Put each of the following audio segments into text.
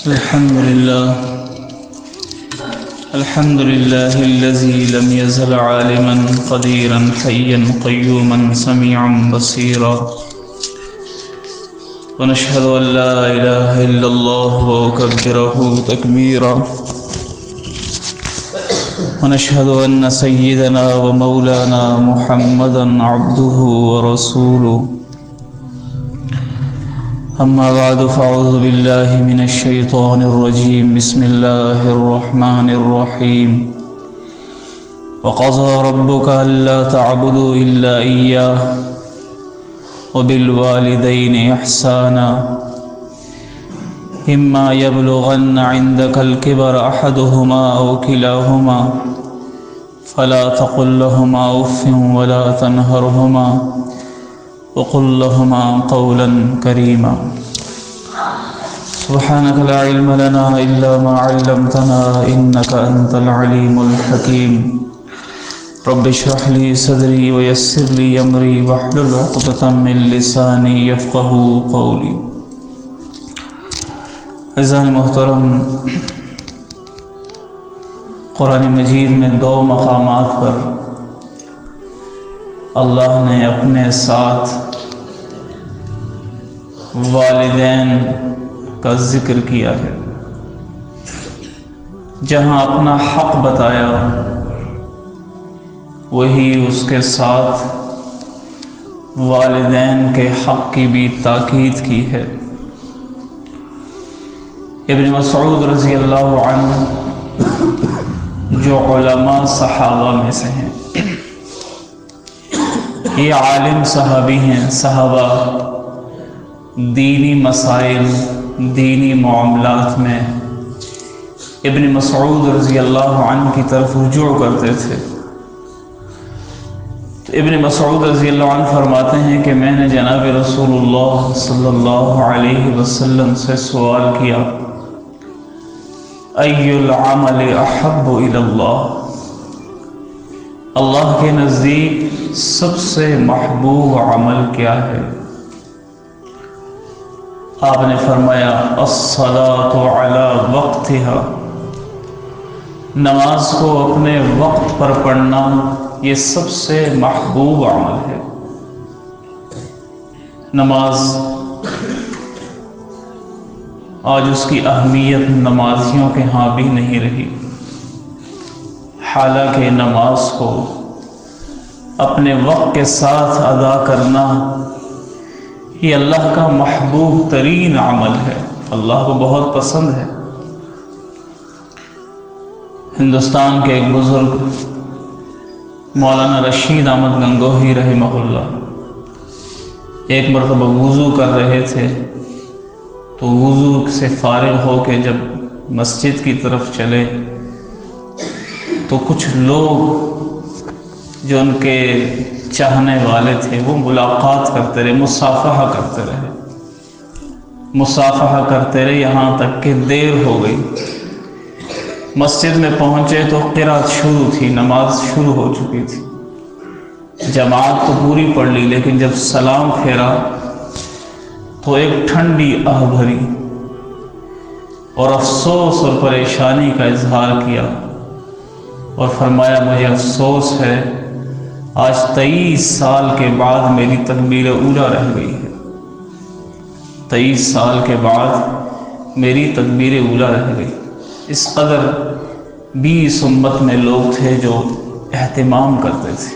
الحمد لله الذي لم يزل عالما قديرا حيا قيوما سميعا بصيرا، ونشهد أن لا إله إلا الله وكبره تكبيرا، ونشهد أن سيدنا ومولانا محمدا عبده ورسوله. أما بعد فأعوذ بالله من الشيطان الرجيم. بسم الله الرحمن الرحيم. وقضى ربك ألا تعبدوا إلا إياه وبالوالدين إحسانا، إما يبلغن عندك الكبر أحدهما أو كلاهما فلا تقل لهما أف ولا تنهرهما وقل لهما قولا كريما. سبحانك لا علم لنا إلا ما علمتنا إنك أنت العليم الحكيم. رب اشرح لي صدري ويسر لي أمري واحلل عقدة من لساني يفقهوا قولي. عزیزان محترم، قرآن مجید میں 2 مقامات پر اللہ نے اپنے ساتھ والدین کا ذکر کیا ہے. جہاں اپنا حق بتایا، وہی اس کے ساتھ والدین کے حق کی بھی تاکید کی ہے. ابن مسعود رضی اللہ عنہ جو علماء صحابہ میں سے ہیں، یہ عالم صحابی ہیں. صحابہ دینی مسائل، دینی معاملات میں ابن مسعود رضی اللہ عنہ کی طرف رجوع کرتے تھے. تو ابن مسعود رضی اللہ عنہ فرماتے ہیں کہ میں نے جناب رسول اللہ صلی اللہ علیہ وسلم سے سوال کیا، ای العمل احب الی اللہ، اللہ کے نزدیک سب سے محبوب عمل کیا ہے؟ آپ نے فرمایا الصلاۃ علی وقتها، نماز کو اپنے وقت پر پڑھنا یہ سب سے محبوب عمل ہے. نماز آج اس کی اہمیت نمازیوں کے ہاں بھی نہیں رہی، حالانکہ نماز کو اپنے وقت کے ساتھ ادا کرنا یہ اللہ کا محبوب ترین عمل ہے، اللہ کو بہت پسند ہے. ہندوستان کے ایک بزرگ مولانا رشید احمد گنگوہی رحمہ اللہ ایک مرتبہ وضو کر رہے تھے، تو وضو سے فارغ ہو کے جب مسجد کی طرف چلے تو کچھ لوگ جو ان کے چاہنے والے تھے وہ ملاقات کرتے رہے، مصافحہ کرتے رہے یہاں تک کہ دیر ہو گئی. مسجد میں پہنچے تو قرات شروع تھی، نماز شروع ہو چکی تھی. جماعت تو پوری پڑھ لی، لیکن جب سلام پھیرا تو ایک ٹھنڈی آہ بھری اور افسوس اور پریشانی کا اظہار کیا اور فرمایا مجھے افسوس ہے، آج 23 سال کے بعد میری تکبیر اولیٰ رہ گئی ہے. 23 سال کے بعد میری تکبیر اولیٰ رہ گئی. اس قدر 20 امت میں لوگ تھے جو اہتمام کرتے تھے.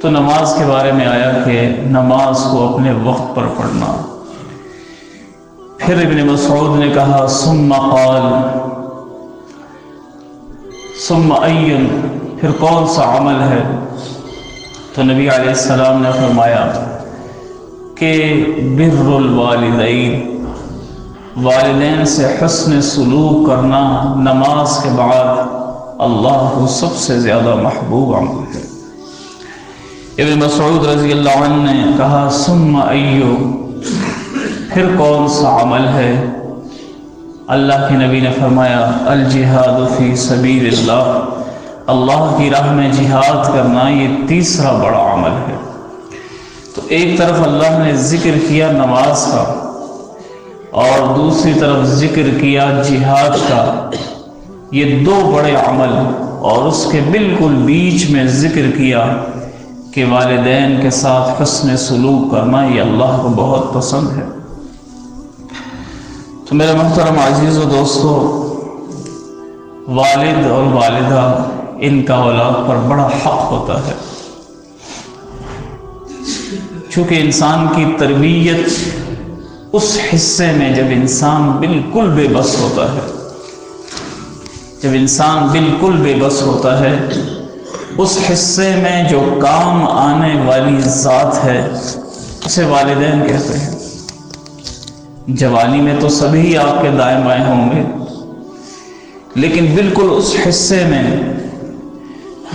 تو نماز کے بارے میں آیا کہ نماز کو اپنے وقت پر پڑھنا. پھر ابن مسعود نے کہا ثم قال، ثم ای، پھر کون سا عمل ہے؟ تو نبی علیہ السلام نے فرمایا کہ بر الوالدین، والدین سے حسن سلوک کرنا نماز کے بعد اللہ کو سب سے زیادہ محبوب عمل ہے. ابن مسعود رضی اللہ عنہ نے کہا ثم ایو، پھر کون سا عمل ہے؟ اللہ کے نبی نے فرمایا الجہاد فی سبیل اللہ، اللہ کی راہ میں جہاد کرنا یہ تیسرا بڑا عمل ہے. تو ایک طرف اللہ نے ذکر کیا نماز کا اور دوسری طرف ذکر کیا جہاد کا، یہ دو بڑے عمل، اور اس کے بالکل بیچ میں ذکر کیا کہ والدین کے ساتھ حسن سلوک کرنا یہ اللہ کو بہت پسند ہے۔ تو میرے محترم عزیز و دوستو، والد اور والدہ ان کا اولاد پر بڑا حق ہوتا ہے، چونکہ انسان کی تربیت اس حصے میں جب انسان بالکل بے بس ہوتا ہے، جب انسان بالکل بے بس ہوتا ہے، اس حصے میں جو کام آنے والی ذات ہے اسے والدین کہتے ہیں۔ جوانی میں تو سبھی آپ کے دائیں بائیں ہوں گے، لیکن بالکل اس حصے میں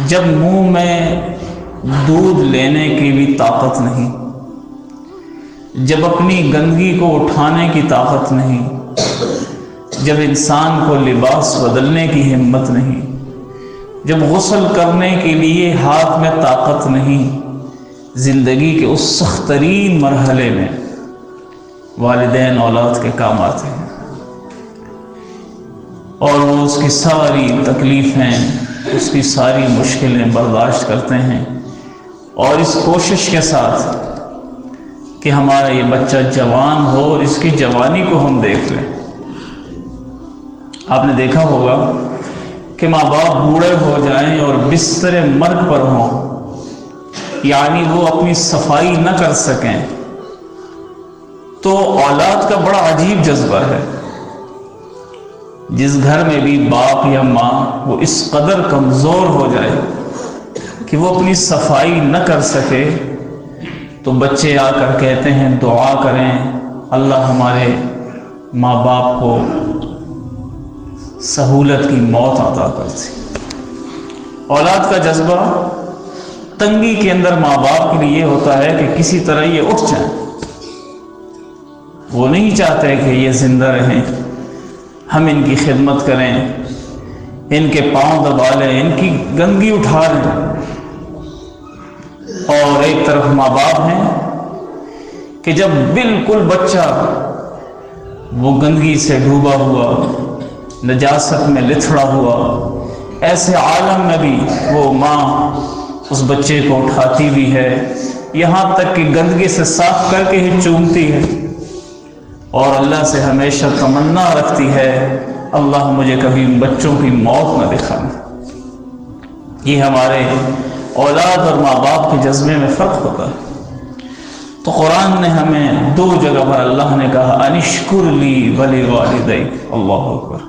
جب منہ میں دودھ لینے کی بھی طاقت نہیں، جب اپنی گندگی کو اٹھانے کی طاقت نہیں، جب انسان کو لباس بدلنے کی ہمت نہیں، جب غسل کرنے کے لیے ہاتھ میں طاقت نہیں، زندگی کے اس سخت ترین مرحلے میں والدین اولاد کے کام آتے ہیں، اور وہ اس کی ساری تکلیفیں، اس کی ساری مشکلیں برداشت کرتے ہیں، اور اس کوشش کے ساتھ کہ ہمارا یہ بچہ جوان ہو اور اس کی جوانی کو ہم دیکھ لیں۔ آپ نے دیکھا ہوگا کہ ماں باپ بوڑھے ہو جائیں اور بستر مرگ پر ہوں، یعنی وہ اپنی صفائی نہ کر سکیں، تو اولاد کا بڑا عجیب جذبہ ہے۔ جس گھر میں بھی باپ یا ماں وہ اس قدر کمزور ہو جائے کہ وہ اپنی صفائی نہ کر سکے، تو بچے آ کر کہتے ہیں دعا کریں اللہ ہمارے ماں باپ کو سہولت کی موت عطا کرتی۔ اولاد کا جذبہ تنگی کے اندر ماں باپ کے لیے ہوتا ہے کہ کسی طرح یہ اٹھ جائیں، وہ نہیں چاہتے کہ یہ زندہ رہیں، ہم ان کی خدمت کریں، ان کے پاؤں دبا لیں، ان کی گندگی اٹھا لیں۔ اور ایک طرف ماں باپ ہیں کہ جب بالکل بچہ وہ گندگی سے ڈوبا ہوا، نجاست میں لتھڑا ہوا، ایسے عالم میں بھی وہ ماں اس بچے کو اٹھاتی بھی ہے، یہاں تک کہ گندگی سے صاف کر کے ہی چومتی ہے، اور اللہ سے ہمیشہ تمنا رکھتی ہے اللہ مجھے کبھی بچوں کی موت نہ دکھانا۔ یہ ہمارے اولاد اور ماں باپ کے جذبے میں فرق ہوتا ہے۔ تو قرآن نے ہمیں دو جگہ پر اللہ نے کہا انشکر لی ولی والدیک، اللہ اکبر،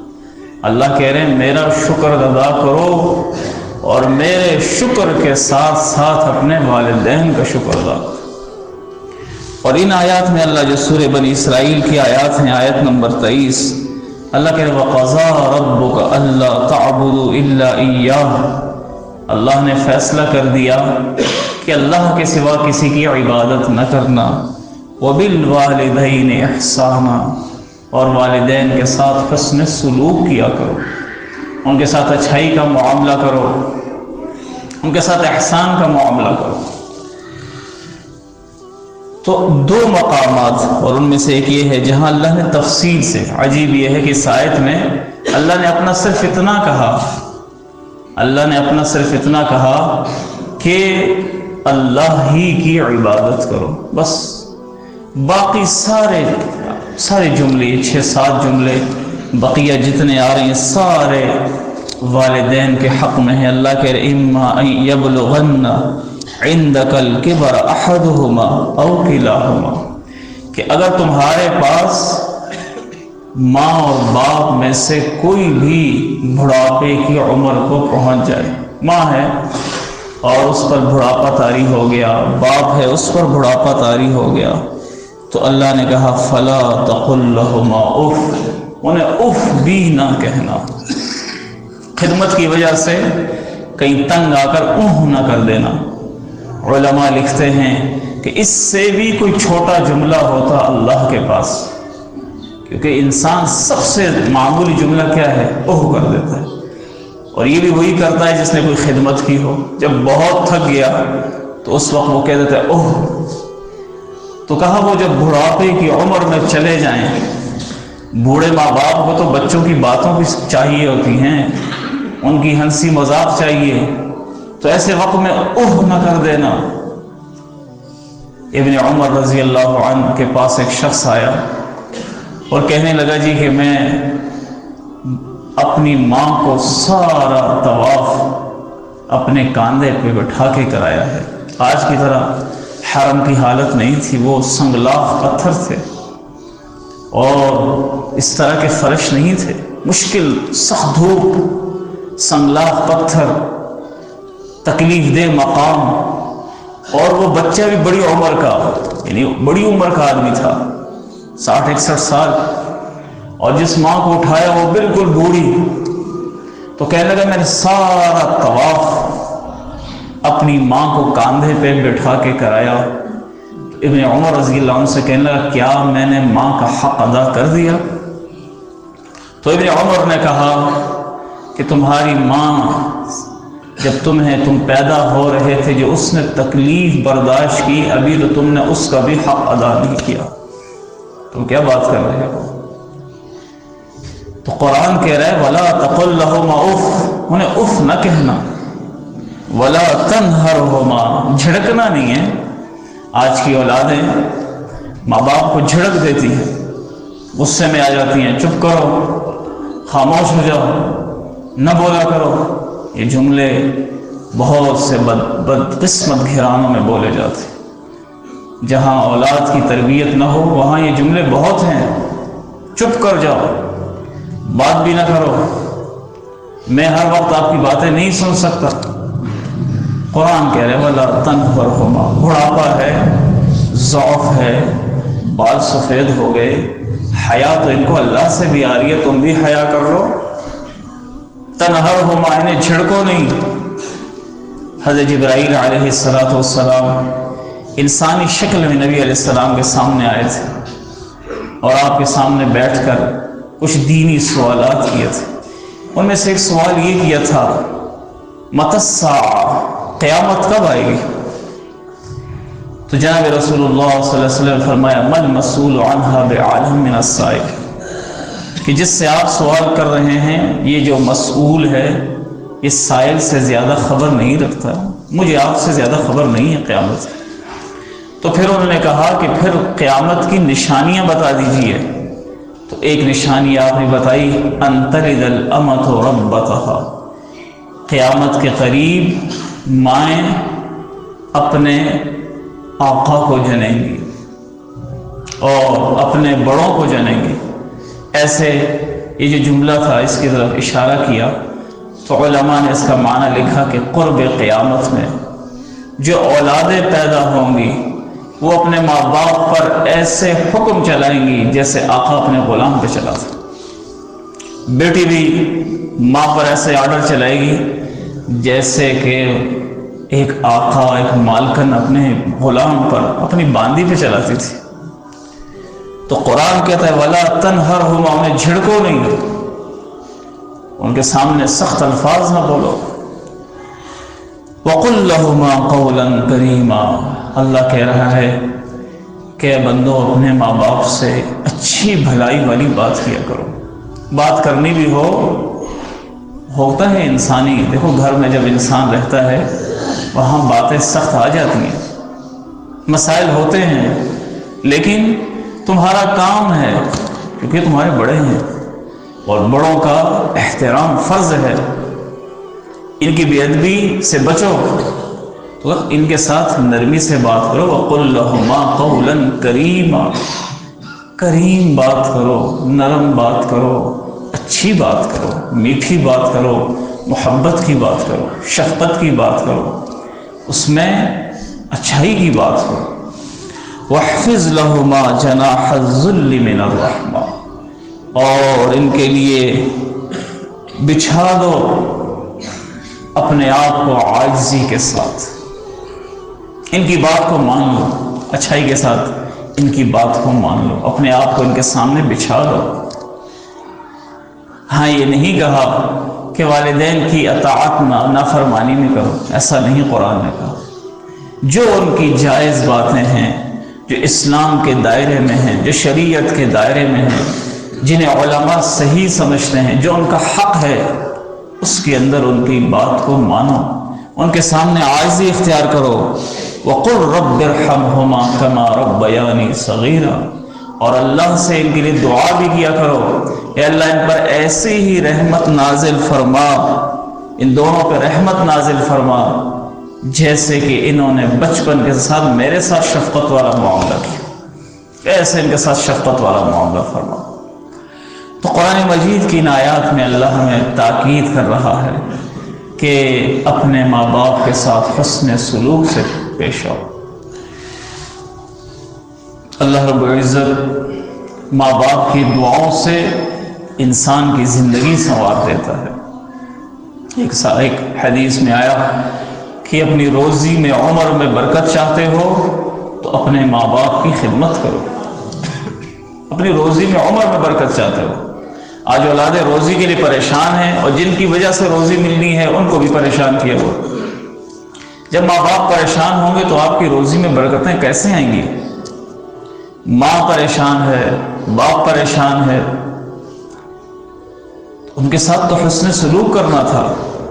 اللہ کہہ رہے ہیں میرا شکر ادا کرو اور میرے شکر کے ساتھ ساتھ اپنے والدین کا شکر ادا کرو۔ اور ان آیات میں اللہ جو سورہ بنی اسرائیل کی آیات ہیں، آیت نمبر 23، اللہ کہہ رہے وَقَضَىٰ رَبُّكَ أَلَّا تَعْبُدُوا إِلَّا إِيَّاهُ، اللہ نے فیصلہ کر دیا کہ اللہ کے سوا کسی کی عبادت نہ کرنا، وَبِالْوَالِدَيْنِ إِحْسَانًا، اور والدین کے ساتھ حسن سلوک کیا کرو، ان کے ساتھ اچھائی کا معاملہ کرو، ان کے ساتھ احسان کا معاملہ کرو۔ تو دو مقامات، اور ان میں سے ایک یہ ہے جہاں اللہ نے تفصیل سے، عجیب یہ ہے کہ اس آیت میں اللہ نے اپنا صرف اتنا کہا، اللہ نے اپنا صرف اتنا کہا کہ اللہ ہی کی عبادت کرو، بس باقی سارے جملے 6-7 جملے بقیہ جتنے آ رہے ہیں سارے والدین کے حق میں ہیں۔ اللہ کہہ رہے اما ان یبلغن عندک الکبر احدہما او کلاہما، کہ اگر تمہارے پاس ماں اور باپ میں سے کوئی بھی بڑھاپے کی عمر کو پہنچ جائے، ماں ہے اور اس پر بڑھاپا طاری ہو گیا، باپ ہے اس پر بڑھاپا طاری ہو گیا، تو اللہ نے کہا فلا تقل لہما اف، انہیں اف بھی نہ کہنا، خدمت کی وجہ سے کہیں تنگ آ کر نہ کر دینا۔ علماء لکھتے ہیں کہ اس سے بھی کوئی چھوٹا جملہ ہوتا اللہ کے پاس، کیونکہ انسان سب سے معمولی جملہ کیا ہے، اوہ کر دیتا ہے، اور یہ بھی وہی کرتا ہے جس نے کوئی خدمت کی ہو، جب بہت تھک گیا تو اس وقت وہ کہہ دیتا ہے اوہ۔ تو کہا وہ جب بڑھاپے کی عمر میں چلے جائیں بوڑھے ماں باپ کو تو بچوں کی باتوں بھی چاہیے ہوتی ہیں، ان کی ہنسی مذاق چاہیے، تو ایسے وقت میں اوہ نہ کر دینا۔ ابن عمر رضی اللہ عنہ کے پاس ایک شخص آیا اور کہنے لگا جی کہ میں اپنی ماں کو سارا طواف اپنے کاندھے پہ بٹھا کے کرایا ہے۔ آج کی طرح حرم کی حالت نہیں تھی، وہ سنگلاخ پتھر تھے اور اس طرح کے فرش نہیں تھے، مشکل سخت دھوپ، سنگلاخ پتھر، تکلیف دہ مقام، اور وہ بچہ بھی بڑی عمر کا، یعنی بڑی عمر کا آدمی تھا، 60-61 سال، اور جس ماں کو اٹھایا وہ بالکل بوڑھی۔ تو کہنے لگا میں نے سارا طواف اپنی ماں کو کاندھے پہ بٹھا کے کرایا۔ ابن عمر رضی اللہ عنہ سے کہنے لگا کیا میں نے ماں کا حق ادا کر دیا؟ تو ابن عمر نے کہا کہ تمہاری ماں جب تم پیدا ہو رہے تھے جو اس نے تکلیف برداشت کی، ابھی تو تم نے اس کا بھی حق ادا نہیں کیا، تم کیا بات کر رہے ہو؟ تو قرآن کہہ رہا ہے وَلَا تَقُلْ لَهُمَا اُف، انہیں اف نہ کہنا، وَلَا تَنْهَرْهُمَا، جھڑکنا نہیں ہے۔ آج کی اولادیں ماں باپ کو جھڑک دیتی ہیں، غصے میں آ جاتی ہیں، چپ کرو، خاموش ہو جاؤ، نہ بولا کرو۔ یہ جملے بہت سے بدقسمت گھرانوں میں بولے جاتے ہیں، جہاں اولاد کی تربیت نہ ہو وہاں یہ جملے بہت ہیں، چپ کر جاؤ، بات بھی نہ کرو، میں ہر وقت آپ کی باتیں نہیں سن سکتا۔ قرآن کہہ رہے وَلَا تَنْهَرْهُمَا، بڑھاپا ہے، ضعف ہے، بال سفید ہو گئے، حیا تو ان کو اللہ سے بھی آ رہی ہے، تم بھی حیا کر لو۔ تنہرہما، انہیں جھڑکو نہیں۔ حضرت جبرائیل علیہ السلام انسانی شکل میں نبی علیہ السلام کے سامنے آئے تھے اور آپ کے سامنے بیٹھ کر کچھ دینی سوالات کیے تھے۔ ان میں سے ایک سوال یہ کیا تھا متی الساعہ، قیامت کب آئے گی؟ تو جناب رسول اللہ صلی اللہ علیہ وسلم نے فرمایا ما المسئول عنہا بعالم من السائل، کہ جس سے آپ سوال کر رہے ہیں یہ جو مسئول ہے یہ سائل سے زیادہ خبر نہیں رکھتا، مجھے آپ سے زیادہ خبر نہیں ہے قیامت۔ تو پھر انہوں نے کہا کہ پھر قیامت کی نشانیاں بتا دیجئے۔ تو ایک نشانی آپ نے بتائی ان تلد الامۃ ربتها، قیامت کے قریب مائیں اپنے آقا کو جنیں گی اور اپنے بڑوں کو جنیں گی۔ ایسے یہ جو جملہ تھا اس کی طرف اشارہ کیا، تو علماء نے اس کا معنی لکھا کہ قرب قیامت میں جو اولادیں پیدا ہوں گی وہ اپنے ماں باپ پر ایسے حکم چلائیں گی جیسے آقا اپنے غلام پہ چلا تھا۔ بیٹی بھی ماں پر ایسے آرڈر چلائے گی جیسے کہ ایک آقا، ایک مالکن اپنے غلام پر، اپنی باندی پہ چلاتی تھی۔ تو قرآن کہتا ہے وَلَا تَنْهَرْهُمَا، انہیں جھڑکو نہیں، ان کے سامنے سخت الفاظ نہ بولو۔ وَقُلْ لَهُمَا قَوْلًا كَرِيمًا، اللہ کہہ رہا ہے کہ بندو اپنے ماں باپ سے اچھی بھلائی والی بات کیا کرو۔ بات کرنی بھی ہوتا ہے انسانی، دیکھو گھر میں جب انسان رہتا ہے وہاں باتیں سخت آ جاتی ہیں، مسائل ہوتے ہیں، لیکن تمہارا کام ہے کیونکہ تمہارے بڑے ہیں اور بڑوں کا احترام فرض ہے، ان کی بے ادبی سے بچو، تو ان کے ساتھ نرمی سے بات کرو۔ وَقُلْ لَهُمَا قَوْلًا كَرِيمًا، کریم بات کرو، نرم بات کرو، اچھی بات کرو، میٹھی بات کرو، محبت کی بات کرو، شفقت کی بات کرو، اس میں اچھائی کی بات کرو۔ وَاحْفِظْ لَهُمَا جَنَاحَ الذُّلِّ مِنَ الرَّحْمَةِ، اور ان کے لیے بچھا دو اپنے آپ کو عاجزی کے ساتھ، ان کی بات کو مان لو، اچھائی کے ساتھ ان کی بات کو مان لو، اپنے آپ کو ان کے سامنے بچھا دو۔ ہاں یہ نہیں کہا کہ والدین کی اطاعت نافرمانی میں کرو، ایسا نہیں قرآن نے کہا۔ جو ان کی جائز باتیں ہیں، جو اسلام کے دائرے میں ہیں، جو شریعت کے دائرے میں ہیں، جنہیں علماء صحیح سمجھتے ہیں، جو ان کا حق ہے اس کے اندر ان کی بات کو مانو، ان کے سامنے عاجزی اختیار کرو۔ وَقُلْ رَبِّ ارْحَمْهُمَا كَمَا رَبَّيَانِي صَغِيرًا، اور اللہ سے ان کے لیے دعا بھی کیا کرو، اے اللہ ان پر ایسے ہی رحمت نازل فرما، ان دونوں پہ رحمت نازل فرما جیسے کہ انہوں نے بچپن کے ساتھ میرے ساتھ شفقت والا معاملہ کیا، ایسے ان کے ساتھ شفقت والا معاملہ فرما۔ تو قرآن مجید کی ان آیات میں اللہ ہمیں تاکید کر رہا ہے کہ اپنے ماں باپ کے ساتھ حسن سلوک سے پیش آؤ۔ اللہ رب العزت ماں باپ کی دعاؤں سے انسان کی زندگی سنوار دیتا ہے۔ ایک حدیث میں آیا کہ اپنی روزی میں عمر میں برکت چاہتے ہو تو اپنے ماں باپ کی خدمت کرو۔ اپنی روزی میں عمر میں برکت چاہتے ہو، آج اولادیں روزی کے لیے پریشان ہیں اور جن کی وجہ سے روزی ملنی ہے ان کو بھی پریشان کیا ہوا۔ جب ماں باپ پریشان ہوں گے تو آپ کی روزی میں برکتیں کیسے آئیں گی؟ ماں پریشان ہے، باپ پریشان ہے، ان کے ساتھ تو حسن سلوک کرنا تھا،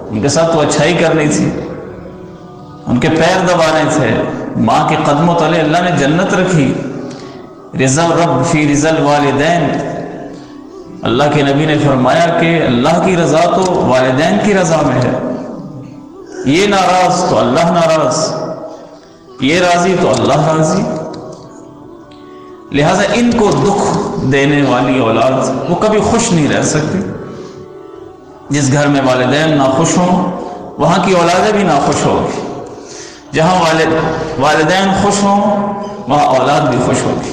ان کے ساتھ تو اچھائی کرنی تھی، ان کے پیر دبانے تھے۔ ماں کے قدموں تلے اللہ نے جنت رکھی۔ رضا رب فی رضا الوالدین، اللہ کے نبی نے فرمایا کہ اللہ کی رضا تو والدین کی رضا میں ہے، یہ ناراض تو اللہ ناراض، یہ راضی تو اللہ راضی۔ لہذا ان کو دکھ دینے والی اولاد وہ کبھی خوش نہیں رہ سکتی۔ جس گھر میں والدین ناخوش ہوں وہاں کی اولادیں بھی ناخوش ہوگی، جہاں والدین خوش ہوں وہاں اولاد بھی خوش ہوگی۔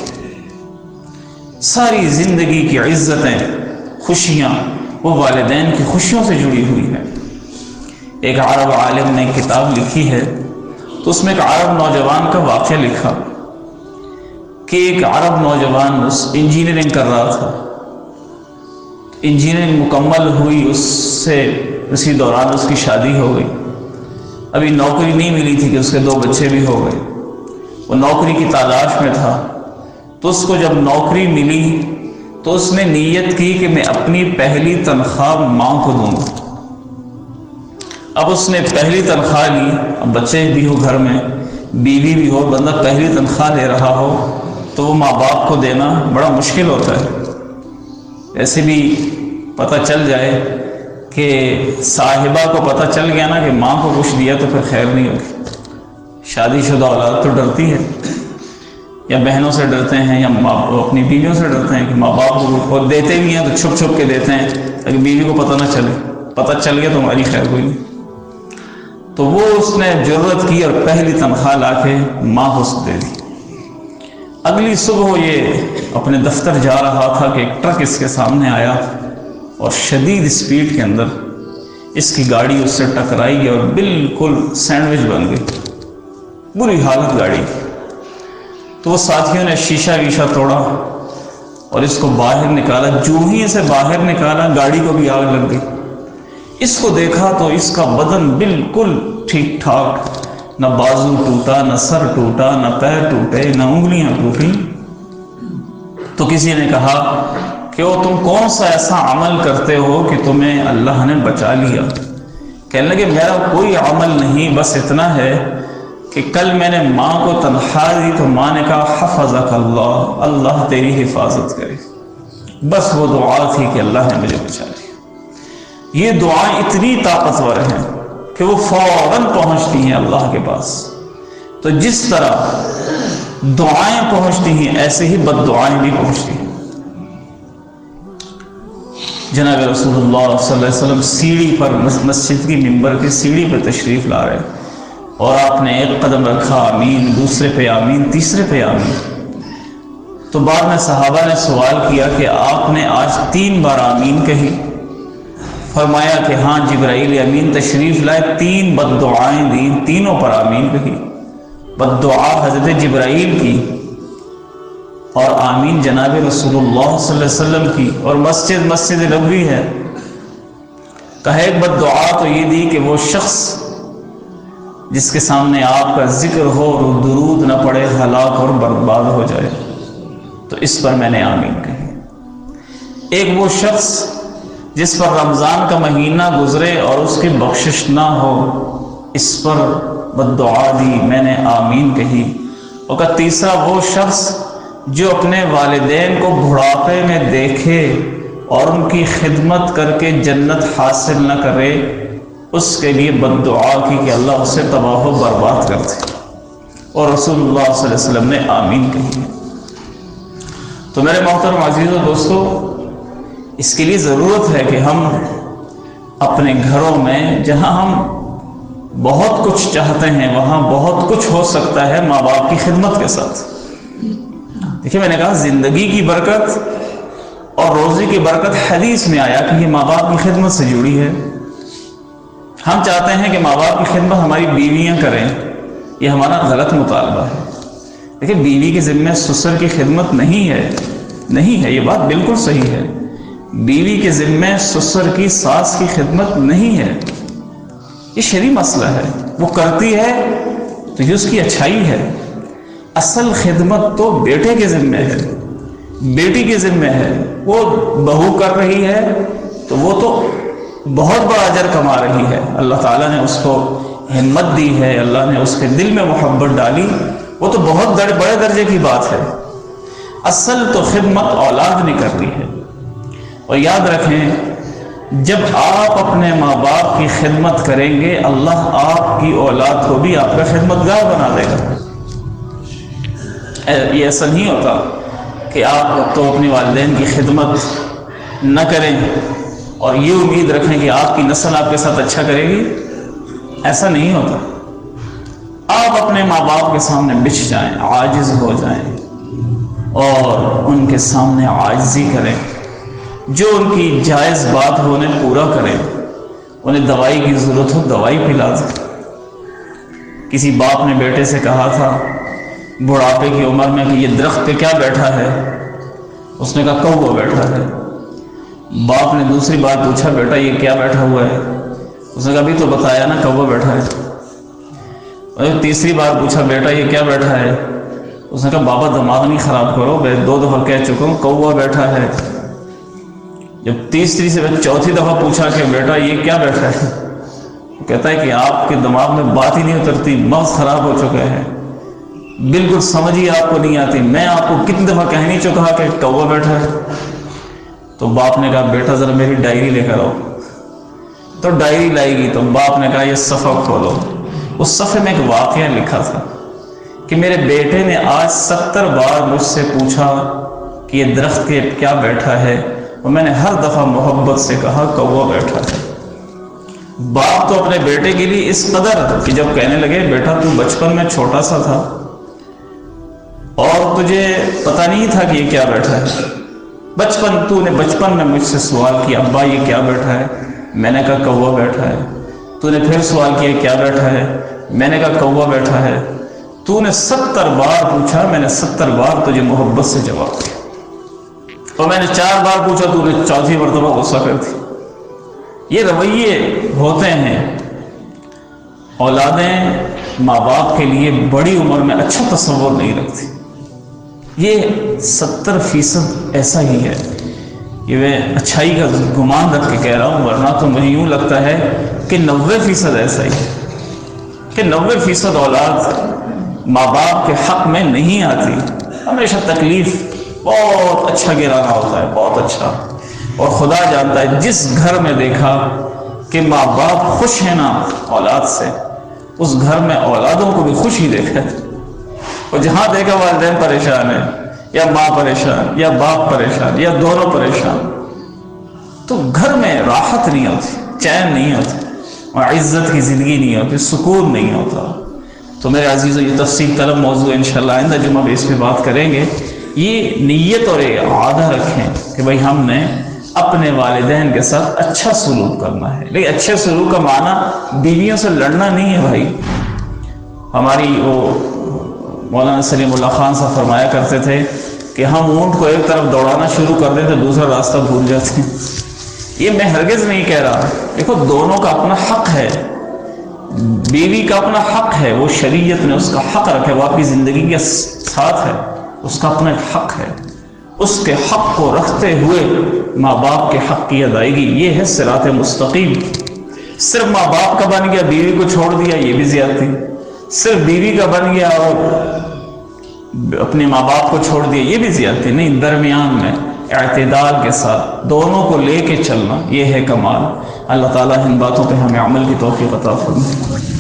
ساری زندگی کی عزتیں، خوشیاں وہ والدین کی خوشیوں سے جڑی ہوئی ہیں۔ ایک عرب عالم نے کتاب لکھی ہے تو اس میں ایک عرب نوجوان کا واقعہ لکھا کہ ایک عرب نوجوان انجینئرنگ کر رہا تھا، انجینئرنگ مکمل ہوئی، اس سے اسی دوران اس کی شادی ہو گئی۔ ابھی نوکری نہیں ملی تھی کہ اس کے 2 بچے بھی ہو گئے، وہ نوکری کی تلاش میں تھا۔ تو اس کو جب نوکری ملی تو اس نے نیت کی کہ میں اپنی پہلی تنخواہ ماں کو دوں گا۔ اب اس نے پہلی تنخواہ لی، اب بچے بھی ہو گھر میں، بیوی بھی ہو، بندہ پہلی تنخواہ لے رہا ہو تو وہ ماں باپ کو دینا بڑا مشکل ہوتا ہے۔ ایسے بھی پتہ چل جائے کہ صاحبہ کو پتہ چل گیا نا کہ ماں کو کچھ دیا تو پھر خیر نہیں ہوگی۔ شادی شدہ اولاد تو ڈرتی ہے، یا بہنوں سے ڈرتے ہیں، یا اپنی بیویوں سے ڈرتے ہیں کہ ماں باپ کو، اور دیتے بھی ہیں تو چھپ چھپ کے دیتے ہیں تاکہ بیوی کو پتہ نہ چلے، پتہ چل گیا تو ہماری خیر کوئی نہیں۔ تو وہ اس نے جرت کی اور پہلی تنخواہ لا کے ماں کو دے دی۔ اگلی صبح یہ اپنے دفتر جا رہا تھا کہ ایک ٹرک اس کے سامنے آیا اور شدید اسپیڈ کے اندر اس کی گاڑی اس سے ٹکرائی اور بالکل سینڈوچ بن گئی، بری حالت گاڑی۔ تو وہ ساتھیوں نے شیشہ ویشہ توڑا اور اس کو باہر نکالا، جو ہی اسے باہر نکالا گاڑی کو بھی آگ لگ گئی۔ اس کو دیکھا تو اس کا بدن بالکل ٹھیک ٹھاک، نہ بازو ٹوٹا، نہ سر ٹوٹا، نہ پیر ٹوٹے، نہ انگلیاں ٹوٹی۔ تو کسی نے کہا کہ وہ تم کون سا ایسا عمل کرتے ہو کہ تمہیں اللہ نے بچا لیا؟ کہنے لگے میرا کوئی عمل نہیں، بس اتنا ہے کہ کل میں نے ماں کو تنخواہ دی تو ماں نے کہا حفظک اللہ، اللہ تیری حفاظت کرے، بس وہ دعا تھی کہ اللہ نے مجھے بچا لیا۔ یہ دعائیں اتنی طاقتور ہیں کہ وہ فوراً پہنچتی ہیں اللہ کے پاس۔ تو جس طرح دعائیں پہنچتی ہیں ایسے ہی بد دعائیں بھی پہنچتی ہیں۔ جناب رسول اللہ صلی اللہ علیہ وسلم سیڑھی پر، مسجد کی ممبر کی سیڑھی پر تشریف لا رہے، اور آپ نے ایک قدم رکھا آمین، دوسرے پہ آمین، تیسرے پہ آمین۔ تو بعد میں صحابہ نے سوال کیا کہ آپ نے آج 3 بار آمین کہی؟ فرمایا کہ ہاں جبرائیل امین تشریف لائے، 3 بد دعائیں دیں، تینوں پر آمین کہی۔ بد دعا حضرت جبرائیل کی اور آمین جناب رسول اللہ صلی اللہ علیہ وسلم کی، اور مسجد نبوی ہے۔ کہا ایک بد دعا تو یہ دی کہ وہ شخص جس کے سامنے آپ کا ذکر ہو اور درود نہ پڑے ہلاک اور برباد ہو جائے، تو اس پر میں نے آمین کہی۔ ایک وہ شخص جس پر رمضان کا مہینہ گزرے اور اس کی بخشش نہ ہو، اس پر بددعا دی، میں نے آمین کہی۔ اور کا تیسرا وہ شخص جو اپنے والدین کو بڑھاپے میں دیکھے اور ان کی خدمت کر کے جنت حاصل نہ کرے، اس کے لیے بددعا کی کہ اللہ اسے تباہ و برباد کر دے، اور رسول اللہ صلی اللہ علیہ وسلم نے آمین کہی۔ تو میرے محترم عزیزو دوستو، اس کے لیے ضرورت ہے کہ ہم اپنے گھروں میں جہاں ہم بہت کچھ چاہتے ہیں وہاں بہت کچھ ہو سکتا ہے ماں باپ کی خدمت کے ساتھ۔ دیکھیے، میں نے کہا زندگی کی برکت اور روزی کی برکت حدیث میں آیا کہ یہ ماں باپ کی خدمت سے جڑی ہے۔ ہم چاہتے ہیں کہ ماں باپ کی خدمت ہماری بیویاں کریں، یہ ہمارا غلط مطالبہ ہے۔ دیکھیے، بیوی کے ذمہ سسر کی خدمت نہیں ہے، یہ بات بالکل صحیح ہے۔ بیوی کے ذمہ سسر کی ساس کی خدمت نہیں ہے، یہ شرعی مسئلہ ہے، وہ کرتی ہے تو یہ اس کی اچھائی ہے۔ اصل خدمت تو بیٹے کے ذمہ ہے، بیٹی کے ذمہ ہے۔ وہ بہو کر رہی ہے تو وہ تو بہت بڑا اجر کما رہی ہے، اللہ تعالیٰ نے اس کو ہمت دی ہے، اللہ نے اس کے دل میں محبت ڈالی، وہ تو بہت بڑے درجے کی بات ہے۔ اصل تو خدمت اولاد نے کر رہی ہے۔ اور یاد رکھیں، جب آپ اپنے ماں باپ کی خدمت کریں گے، اللہ آپ کی اولاد کو بھی آپ کا خدمتگار بنا دے گا۔ یہ ایسا نہیں ہوتا کہ آپ تو اپنی والدین کی خدمت نہ کریں اور یہ امید رکھیں کہ آپ کی نسل آپ کے ساتھ اچھا کرے گی، ایسا نہیں ہوتا۔ آپ اپنے ماں باپ کے سامنے بچھ جائیں، عاجز ہو جائیں اور ان کے سامنے عاجزی کریں، جو ان کی جائز بات ہو انہیں پورا کریں، انہیں دوائی کی ضرورت ہو دوائی پلا دیں۔ کسی باپ نے بیٹے سے کہا تھا بڑھاپے کی عمر میں کہ یہ درخت پہ کیا بیٹھا ہے؟ اس نے کہا کوا بیٹھا ہے۔ باپ نے دوسری بات پوچھا، بیٹا یہ کیا بیٹھا ہوا ہے؟ اس نے کہا ابھی تو بتایا نا کوا بیٹھا ہے۔ اور تیسری بار پوچھا، بیٹا یہ کیا بیٹھا ہے؟ اس نے کہا بابا دماغ نہیں خراب کرو، میں 2 دفعہ کہہ چکا ہوں کوا بیٹھا ہے۔ جب تیسری سے چوتھی دفعہ پوچھا کہ بیٹا یہ کیا بیٹھا ہے، وہ کہتا ہے کہ آپ کے دماغ میں بات ہی نہیں اترتی، مغز خراب ہو چکا ہے، بالکل سمجھ ہی آپ کو نہیں آتی، میں آپ کو کتنی دفعہ کہہ نہیں چکا کہ کوا بیٹھا ہے۔ تو باپ نے کہا بیٹا ذرا میری ڈائری لے کر آؤ۔ تو ڈائری لائی گی تو باپ نے کہا یہ صفحہ کھولو۔ اس صفحے میں ایک واقعہ لکھا تھا کہ میرے بیٹے نے آج 70 بار مجھ سے پوچھا کہ یہ درخت کے کیا بیٹھا ہے، اور میں نے ہر دفعہ محبت سے کہا کوا بیٹھا ہے۔ باپ تو اپنے بیٹے کے لیے اس قدر کہ جب کہنے لگے بیٹا تو بچپن میں چھوٹا سا تھا اور تجھے پتہ نہیں تھا کہ یہ کیا بیٹھا ہے، بچپن میں مجھ سے سوال کیا ابا یہ کیا بیٹھا ہے، میں نے کہا کوا بیٹھا ہے۔ تو نے پھر سوال کیا کیا بیٹھا ہے، میں نے کہا کوا بیٹھا ہے۔ تو نے 70 بار پوچھا، میں نے 70 بار تجھے محبت سے جواب دیا، اور میں نے 4 بار پوچھا تو نے 4تھی مرتبہ غصہ کر دی۔ یہ رویے ہوتے ہیں۔ اولادیں ماں باپ کے لیے بڑی عمر میں اچھا تصور نہیں رکھتی، یہ 70% ایسا ہی ہے۔ یہ میں اچھائی کا گمان رکھ کے کہہ رہا ہوں، ورنہ تو مجھے یوں لگتا ہے کہ 90% ایسا ہی ہے کہ 90% اولاد ماں باپ کے حق میں نہیں آتی، ہمیشہ تکلیف بہت اچھا گرانا ہوتا ہے، بہت اچھا۔ اور خدا جانتا ہے جس گھر میں دیکھا کہ ماں باپ خوش ہیں نا اولاد سے، اس گھر میں اولادوں کو بھی خوش ہی دیکھا ہے۔ اور جہاں دیکھا والدین پریشان ہیں، یا ماں پریشان، یا باپ پریشان، یا دونوں پریشان، تو گھر میں راحت نہیں ہوتی، چین نہیں ہوتی، اور عزت کی زندگی نہیں ہوتی، سکون نہیں ہوتا۔ تو میرے عزیزو، یہ تفصیل طلب موضوع انشاءاللہ آئندہ جمعہ بھی اس پہ بات کریں گے۔ یہ نیت اور ارادہ رکھیں کہ بھائی ہم نے اپنے والدین کے ساتھ اچھا سلوک کرنا ہے، لیکن اچھے سلوک کا معنی بیویوں سے لڑنا نہیں ہے بھائی۔ ہماری وہ مولانا سلیم اللہ خان صاحب فرمایا کرتے تھے کہ ہم اونٹ کو ایک طرف دوڑانا شروع کر دیں تو دوسرا راستہ بھول جاتے ہیں۔ یہ میں ہرگز نہیں کہہ رہا، دیکھو دونوں کا اپنا حق ہے، بیوی کا اپنا حق ہے، وہ شریعت نے اس کا حق رکھا ہے، وہ آپ کی زندگی کے ساتھ ہے، اس کا اپنا ایک حق ہے۔ اس کے حق کو رکھتے ہوئے ماں باپ کے حق کی ادائیگی، یہ ہے صراط مستقیم۔ صرف ماں باپ کا بن گیا بیوی کو چھوڑ دیا، یہ بھی زیادتی۔ صرف بیوی کا بن گیا اور اپنے ماں باپ کو چھوڑ دیا، یہ بھی زیادتی نہیں۔ درمیان میں اعتدال کے ساتھ دونوں کو لے کے چلنا، یہ ہے کمال۔ اللہ تعالیٰ ان باتوں پہ ہمیں عمل کی توفیق عطا فرمائے۔